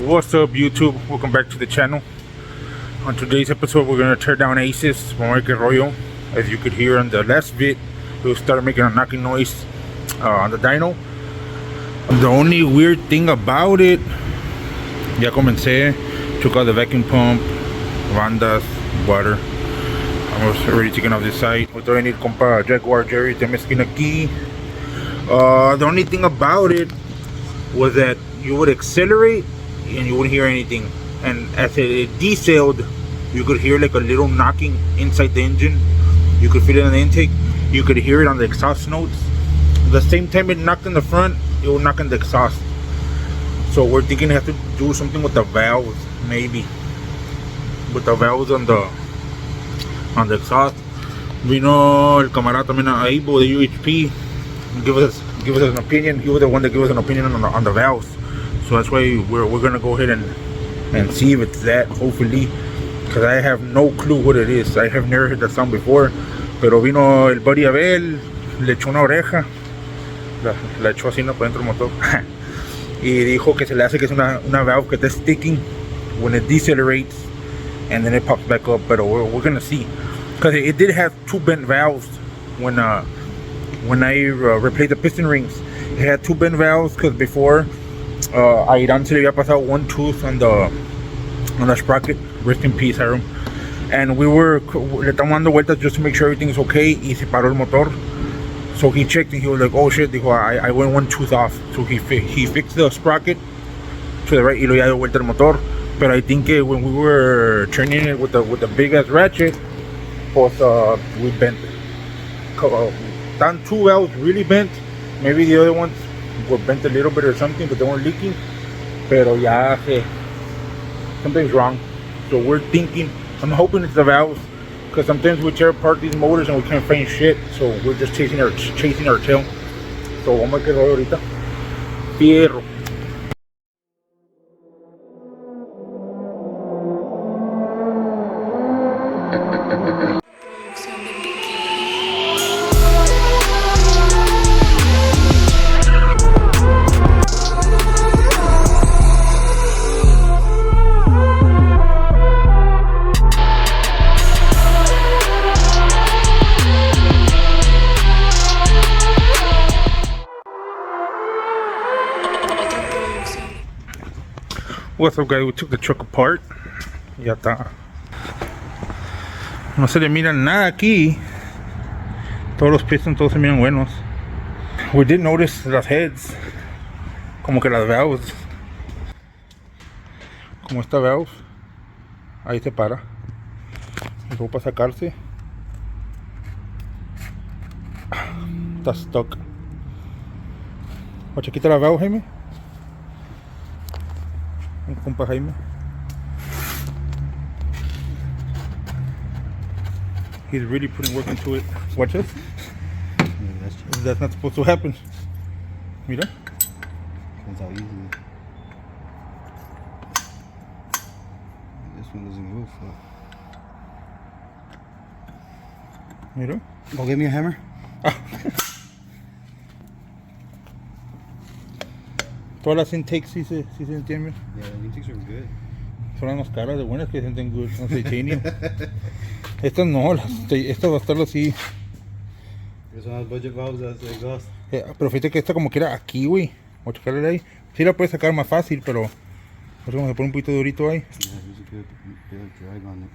What's up, YouTube? Welcome back to the channel. On today's episode, we're gonna tear down Aces from Rollo. As you could hear on the last vid, it started making a knocking noise on the dyno. The only weird thing about it, ya comencé, took out the vacuum pump, bandas, water. I was already taking off the side. We todavía need compa Jaguar Jerry, te mezquina aquí. The only thing about it was that you would accelerate and you wouldn't hear anything, and as it desailed, you could hear like a little knocking inside the engine. You could feel it on the intake, you could hear it on the exhaust notes. The same time it knocked in the front, it would knock in the exhaust. So we're thinking it has to do something with the valves, maybe with the valves on the exhaust. Vino el camarada también ahí de UHP, give us an opinion. He was the one that gave us an opinion on the valves. So that's why we're gonna go ahead and see if it's that, hopefully, because I have no clue what it is. I have never heard that sound before. Pero vino el buddy Abel, le echó una oreja, la echó así, no, por dentro del motor y dijo que se le hace que es una valve que está sticking when it decelerates and then it pops back up. But we're gonna see, because it did have two bent valves when I replaced the piston rings. It had two bent valves because before a Irán se le había pasado one tooth on the sprocket. Rest in peace, Aaron. And le estamos dando vueltas just to make sure everything's okay, y se paró el motor. So he checked and he was like, oh shit, dijo, I went one tooth off. So he fixed the sprocket to the right y lo ya dio vuelta el motor. But I think when we were turning it with the big ass ratchet, pues we bent. Down two valves really bent. Maybe the other ones were bent a little bit or something, but they weren't leaking. Pero ya, something's wrong. So we're thinking, I'm hoping it's the valves, because sometimes we tear apart these motors and we can't find shit. So we're just chasing our tail. So vamos a quedar ahorita. Fierro. What's up, guys? We took the truck apart. Ya está. No se le mira nada aquí. Todos los pistons, todos se miran buenos. We did notice las heads, como que las valves, como esta valve, ahí se para. Y luego para sacarse, está stuck. Oye, quita la valve, Jaime. Compa Jaime. He's really putting work into it. Watch this. That's not supposed to happen. Mira. Depends how easy. This one doesn't move. Mira. Go get me a hammer. Todas las intakes sí se entienden. Yeah, the intakes are good. Son las más caras de buenas que se sienten good. No sé, titanium. Estas no, estas va a estar así. Son las budget valves, that's the exhaust. Pero fíjate que esta como que era aquí, güey. Voy a checarle ahí. Sí la puedes sacar más fácil, pero vamos a poner un poquito durito ahí. Yeah, there's a good drag on it.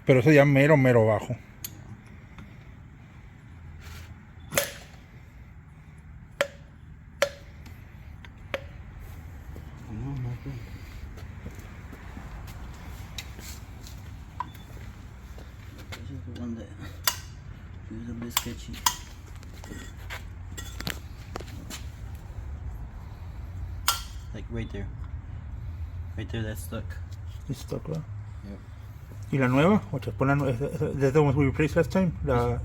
Pero ese ya mero bajo. One that was a bit sketchy. Like right there, that's stuck. It's stuck, ¿verdad? Yep. ¿Y la nueva? Oye, pon la nueva. That's the one we replaced last time. La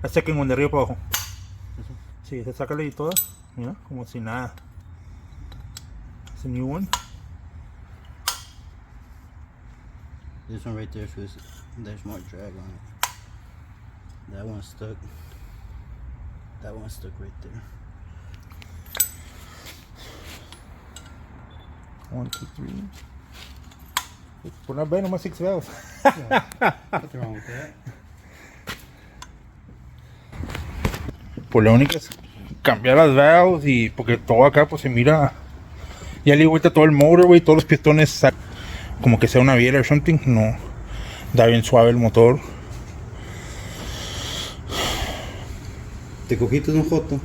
second one de arriba para abajo. Sí, esa sácale y toda. Mira, como si nada. It's a new one. This one right there feels there's more drag on it. That one's stuck. That one's stuck right there. 1, 2, 3. Pues not bad, nomás 6 valves. Nothing wrong with that. Pues la única es cambiar las valves y porque todo acá pues se mira. Ya le di vuelta todo el motor, güey, todos los pistones como que sea una viera o something. No, da bien suave el motor. Te cogiste un joto.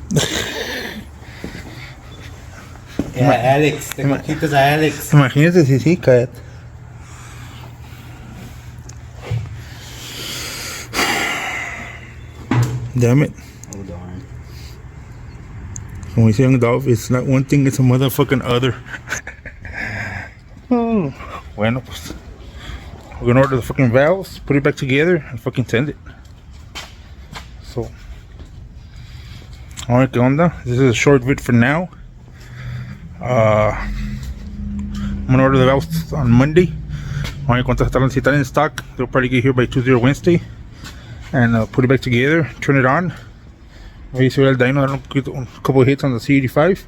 Era Alex, te cogiste a Alex. Imagínate si sí, cállate. Damn it. Oh darn. When we say young Dolph, it's not one thing, it's a motherfucking other. Bueno, pues. We're gonna order the fucking valves, put it back together, and fucking send it. So. Alright, ¿qué onda? This is a short vid for now. I'm gonna order the valves on Monday. Alright, cuántas estarán si están in stock. They'll probably get here by Tuesday or Wednesday. And put it back together, turn it on. Maybe se ve el dyno, dar a couple of hits on the C85.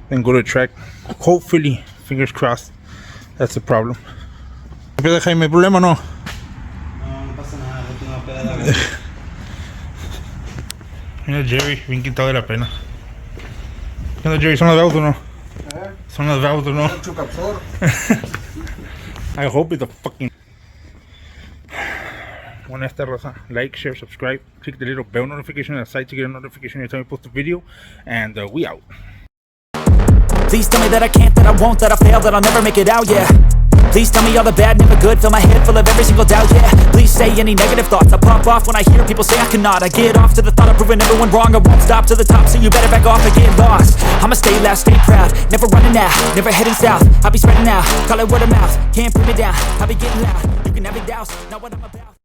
Then go to the track. Hopefully, fingers crossed, that's the problem. ¿Qué pedo, Jaime? ¿Hay problema o no? No, no pasa nada, no tengo peda la verdad. Mira Jerry, bien quitado de la pena. ¿Qué onda, Jerry? ¿Son las valves o no? ¿Son las valves o no? I hope it's a fucking... Bueno, esta raza, like, share, subscribe, click the little bell notification on the side to get a notification every time we post a video, and we out. Please tell me that I can't, that I won't, that I fail, that I'll never make it out, yeah. Please tell me all the bad, never good, fill my head full of every single doubt, yeah. Please say any negative thoughts, I pop off when I hear people say I cannot. I get off to the thought of proving everyone wrong, I won't stop to the top, so you better back off and get lost. I'ma stay loud, stay proud, never running out, never heading south. I'll be spreading out, call it word of mouth, can't put me down, I'll be getting loud, you can have it douse, not what I'm about.